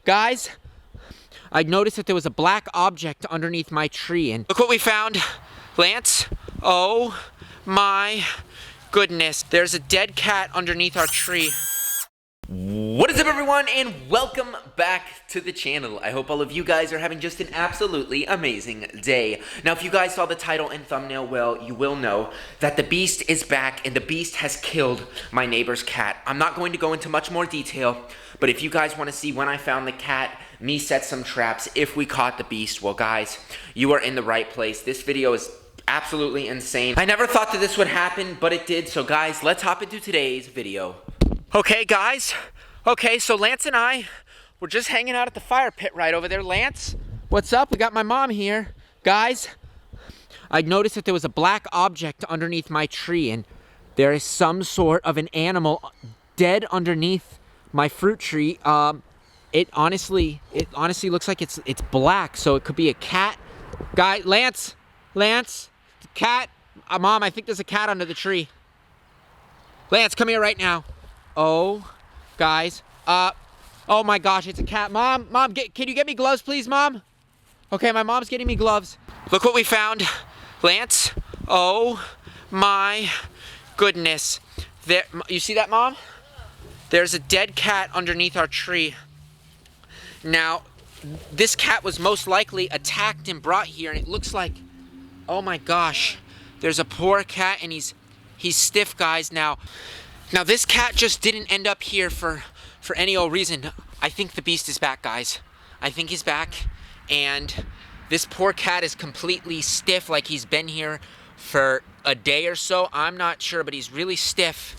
Guys, I noticed that there was a black object underneath my tree, and look what we found, Lance. Oh my goodness. There's a dead cat underneath our tree. What is up, everyone, and welcome back to the channel. I hope all of you guys are having just an absolutely amazing day. Now, if you guys saw the title and thumbnail, well, you will know that the beast is back, and the beast has killed my neighbor's cat. I'm not going to go into much more detail, but if you guys want to see when I found the cat, me set some traps, if we caught the beast, well, guys, you are in the right place. This video is absolutely insane. I never thought that this would happen, but it did. So, guys, let's hop into today's video. Okay, guys. Okay, so Lance and I were just hanging out at the fire pit right over there. Lance, what's up? We got my mom here. Guys, I noticed that there was a black object underneath my tree, and there is some sort of an animal dead underneath my fruit tree. It honestly looks like it's black, so it could be a cat. Guy, Lance, cat. Mom, I think there's a cat under the tree. Lance, come here right now. Oh, guys. Oh my gosh, it's a cat. Mom, can you get me gloves, please, Mom? Okay, my mom's getting me gloves. Look what we found, Lance. Oh my goodness. There, you see that, Mom? There's a dead cat underneath our tree. Now, this cat was most likely attacked and brought here, and it looks like, oh my gosh, there's a poor cat, and he's stiff, guys. Now this cat just didn't end up here for any old reason. I think the beast is back, guys. I think he's back, and this poor cat is completely stiff, like he's been here for a day or so. I'm not sure, but he's really stiff.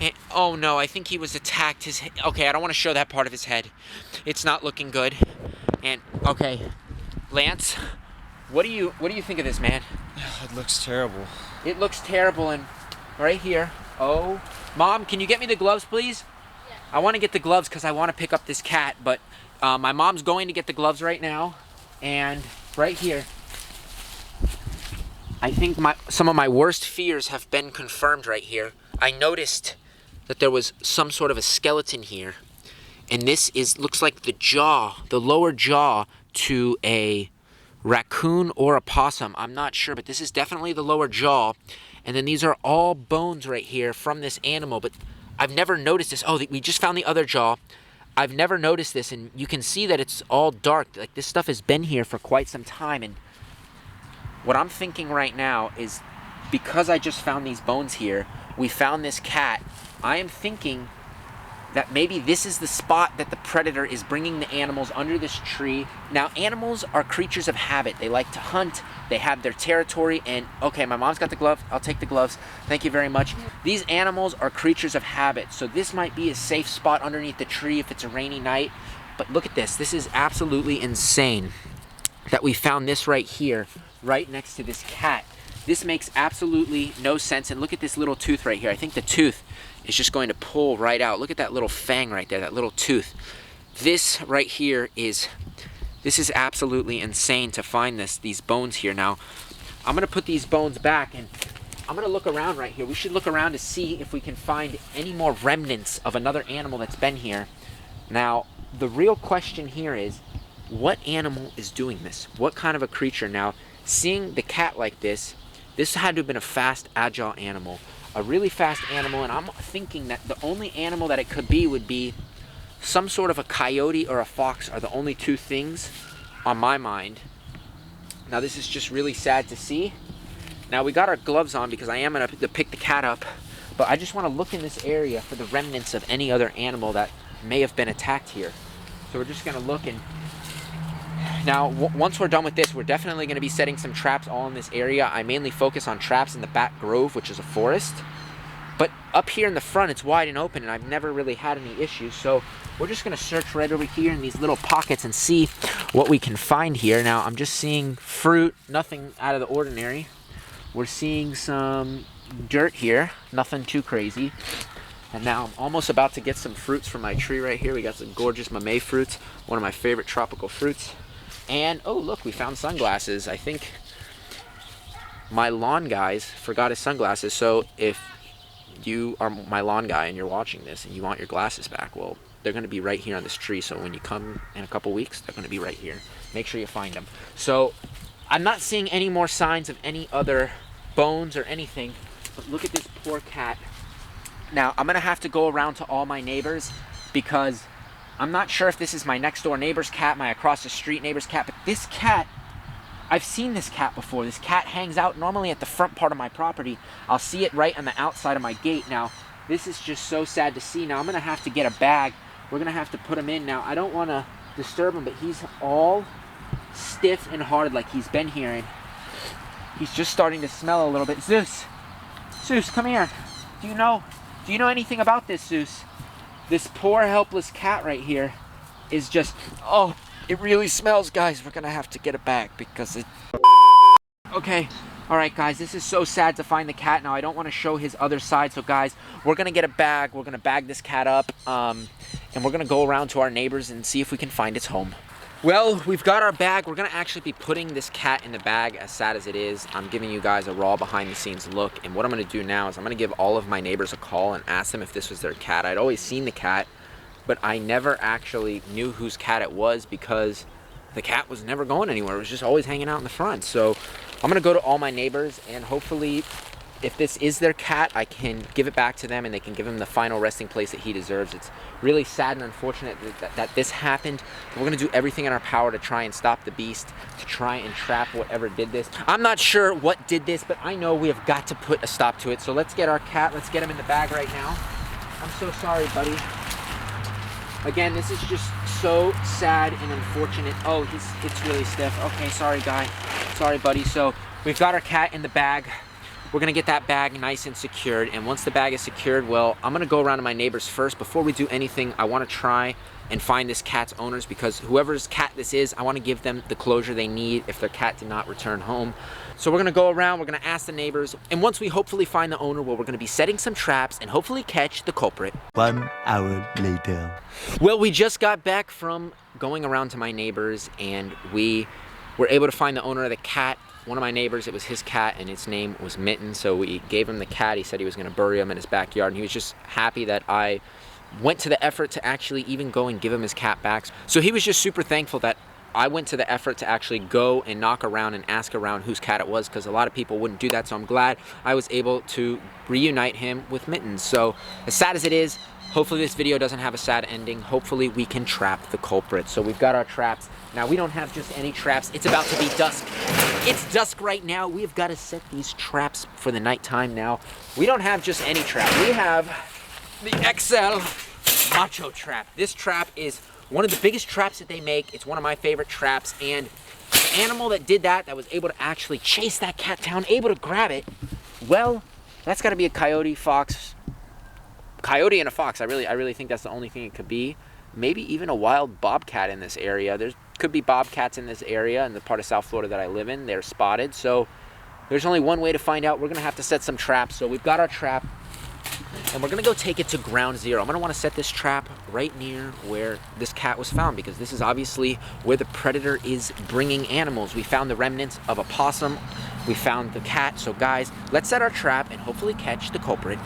And, oh no, I think he was attacked. Okay, I don't want to show that part of his head. It's not looking good. And okay, Lance, what do you think of this, man? It looks terrible. It looks terrible, and right here. Oh, Mom, can you get me the gloves, please? Yeah. I want to get the gloves because I want to pick up this cat, but my mom's going to get the gloves right now. And right here, I think some of my worst fears have been confirmed right here. I noticed that there was some sort of a skeleton here, and this looks like the lower jaw to a raccoon or a possum. I'm not sure, but this is definitely the lower jaw. And then these are all bones right here from this animal, but I've never noticed this. Oh, we just found the other jaw. I've never noticed this, and you can see that it's all dark. Like, this stuff has been here for quite some time, and what I'm thinking right now is, because I just found these bones here, we found this cat, I am thinking that maybe this is the spot that the predator is bringing the animals under this tree. Now, animals are creatures of habit. They like to hunt. They have their territory. And, okay, my mom's got the glove. I'll take the gloves. Thank you very much. These animals are creatures of habit. So this might be a safe spot underneath the tree if it's a rainy night. But look at this. This is absolutely insane that we found this right here, right next to this cat. This makes absolutely no sense. And look at this little tooth right here. I think the tooth is just going to pull right out. Look at that little fang right there, that little tooth. This right here this is absolutely insane to find these bones here. Now, I'm gonna put these bones back, and I'm gonna look around right here. We should look around to see if we can find any more remnants of another animal that's been here. Now, the real question here is, what animal is doing this? What kind of a creature? Now, seeing the cat like this had to have been a fast, agile animal. A really fast animal, and I'm thinking that the only animal that it could be would be some sort of a coyote or a fox are the only two things on my mind. Now, this is just really sad to see. Now, we got our gloves on because I am going to pick the cat up, but I just want to look in this area for the remnants of any other animal that may have been attacked here. So we're just going to look, and now, once we're done with this, we're definitely going to be setting some traps all in this area. I mainly focus on traps in the back grove, which is a forest. But up here in the front, it's wide and open, and I've never really had any issues. So we're just going to search right over here in these little pockets and see what we can find here. Now, I'm just seeing fruit, nothing out of the ordinary. We're seeing some dirt here, nothing too crazy. And now I'm almost about to get some fruits from my tree right here. We got some gorgeous mamey fruits, one of my favorite tropical fruits. And, oh, look, we found sunglasses. I think my lawn guys forgot his sunglasses. So if you are my lawn guy and you're watching this and you want your glasses back, well, they're gonna be right here on this tree. So when you come in a couple weeks, they're gonna be right here. Make sure you find them. So I'm not seeing any more signs of any other bones or anything, but look at this poor cat. Now, I'm gonna have to go around to all my neighbors because I'm not sure if this is my next door neighbor's cat, my across the street neighbor's cat, but this cat, I've seen this cat before. This cat hangs out normally at the front part of my property. I'll see it right on the outside of my gate. Now, this is just so sad to see. Now, I'm gonna have to get a bag. We're gonna have to put him in. Now, I don't wanna disturb him, but he's all stiff and hard like he's been here, and he's just starting to smell a little bit. Zeus, come here. Do you know anything about this, Zeus? This poor helpless cat right here is just, oh, it really smells, guys. We're gonna have to get a bag because it... Okay, all right, guys, this is so sad to find the cat. Now, I don't want to show his other side, so guys, we're gonna get a bag. We're gonna bag this cat up, and we're gonna go around to our neighbors and see if we can find its home. Well, we've got our bag. We're gonna actually be putting this cat in the bag, as sad as it is. I'm giving you guys a raw behind the scenes look, and what I'm gonna do now is I'm gonna give all of my neighbors a call and ask them if this was their cat. I'd always seen the cat, but I never actually knew whose cat it was because the cat was never going anywhere. It was just always hanging out in the front. So I'm gonna go to all my neighbors, and hopefully if this is their cat, I can give it back to them and they can give him the final resting place that he deserves. It's really sad and unfortunate that this happened, but we're gonna do everything in our power to try and stop the beast, to try and trap whatever did this. I'm not sure what did this, but I know we have got to put a stop to it. So let's get our cat, let's get him in the bag right now. I'm so sorry, buddy. Again, this is just so sad and unfortunate. Oh, it's really stiff. Okay, sorry, guy. Sorry, buddy. So we've got our cat in the bag. We're gonna get that bag nice and secured, and once the bag is secured, well, I'm gonna go around to my neighbors first. Before we do anything, I wanna try and find this cat's owners, because whoever's cat this is, I wanna give them the closure they need if their cat did not return home. So we're gonna go around, we're gonna ask the neighbors, and once we hopefully find the owner, well, we're gonna be setting some traps and hopefully catch the culprit. 1 hour later. Well, we just got back from going around to my neighbors, and we were able to find the owner of the cat. One of my neighbors, it was his cat, and its name was Mitten, so we gave him the cat. He said he was gonna bury him in his backyard, and he was just happy that I went to the effort to actually even go and give him his cat back. So he was just super thankful that I went to the effort to actually go and knock around and ask around whose cat it was, because a lot of people wouldn't do that, so I'm glad I was able to reunite him with Mittens. So as sad as it is, hopefully this video doesn't have a sad ending. Hopefully we can trap the culprit. So we've got our traps. Now we don't have just any traps. It's about to be dusk. It's dusk right now. We've got to set these traps for the nighttime now. We don't have just any trap. We have the XL Macho Trap. This trap is one of the biggest traps that they make. It's one of my favorite traps, and the animal that did that was able to actually chase that cat down, able to grab it, well, that's got to be a coyote, fox. Coyote and a fox. I really think that's the only thing it could be. Maybe even a wild bobcat in this area. There could be bobcats in this area, in the part of South Florida that I live in. They're spotted, so there's only one way to find out. We're gonna have to set some traps. So we've got our trap, and we're gonna go take it to ground zero. I'm gonna wanna set this trap right near where this cat was found, because this is obviously where the predator is bringing animals. We found the remnants of a possum. We found the cat. So guys, let's set our trap and hopefully catch the culprit.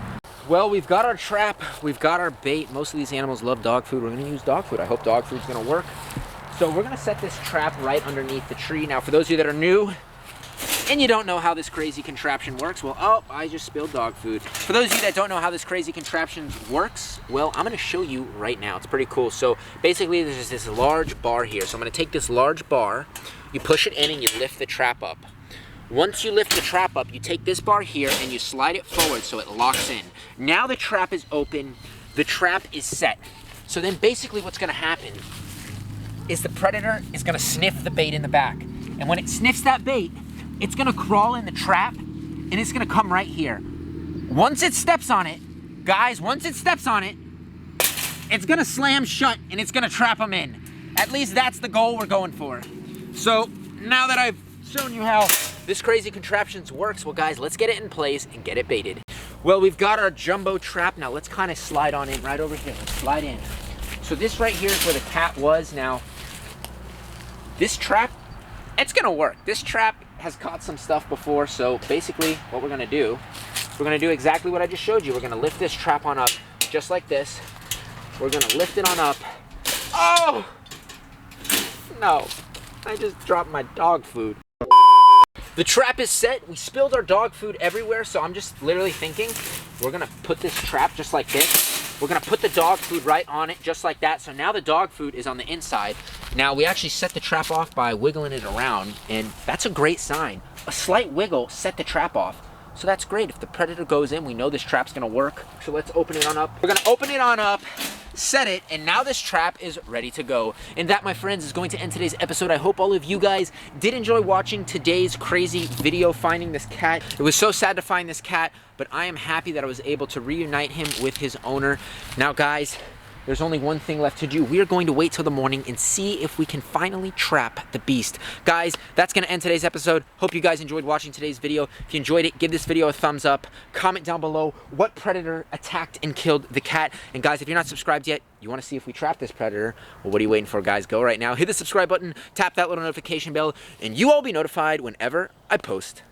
Well, we've got our trap, we've got our bait. Most of these animals love dog food. We're gonna use dog food. I hope dog food's gonna work. So we're gonna set this trap right underneath the tree. Now, for those of you that are new and you don't know how this crazy contraption works, well, oh, I just spilled dog food. For those of you that don't know how this crazy contraption works, well, I'm gonna show you right now. It's pretty cool. So basically, there's this large bar here. So I'm gonna take this large bar, you push it in and you lift the trap up. Once you lift the trap up, you take this bar here and you slide it forward so it locks in. Now the trap is open, the trap is set. So then basically what's gonna happen is the predator is gonna sniff the bait in the back. And when it sniffs that bait, it's gonna crawl in the trap and it's gonna come right here. Once it steps on it, guys, once it steps on it, it's gonna slam shut and it's gonna trap them in. At least that's the goal we're going for. So now that I've shown you how this crazy contraption works, well guys, let's get it in place and get it baited. Well, we've got our jumbo trap. Now let's kind of slide on in right over here. Let's slide in. So this right here is where the cat was. Now, this trap, it's gonna work. This trap has caught some stuff before, so basically what we're gonna do exactly what I just showed you. We're gonna lift this trap on up just like this. We're gonna lift it on up. Oh! No, I just dropped my dog food. The trap is set. We spilled our dog food everywhere, so I'm just literally thinking we're gonna put this trap just like this. We're gonna put the dog food right on it just like that. So now the dog food is on the inside. Now we actually set the trap off by wiggling it around, and that's a great sign. A slight wiggle set the trap off. So that's great. If the predator goes in, we know this trap's gonna work. So let's open it on up. We're gonna open it on up, set it, and now this trap is ready to go. And that, my friends, is going to end today's episode. I hope all of you guys did enjoy watching today's crazy video finding this cat. It was so sad to find this cat, but I am happy that I was able to reunite him with his owner. Now, guys, there's only one thing left to do. We are going to wait till the morning and see if we can finally trap the beast. Guys, that's going to end today's episode. Hope you guys enjoyed watching today's video. If you enjoyed it, give this video a thumbs up. Comment down below what predator attacked and killed the cat. And guys, if you're not subscribed yet, you want to see if we trap this predator, well, what are you waiting for, guys? Go right now. Hit the subscribe button, tap that little notification bell, and you all will be notified whenever I post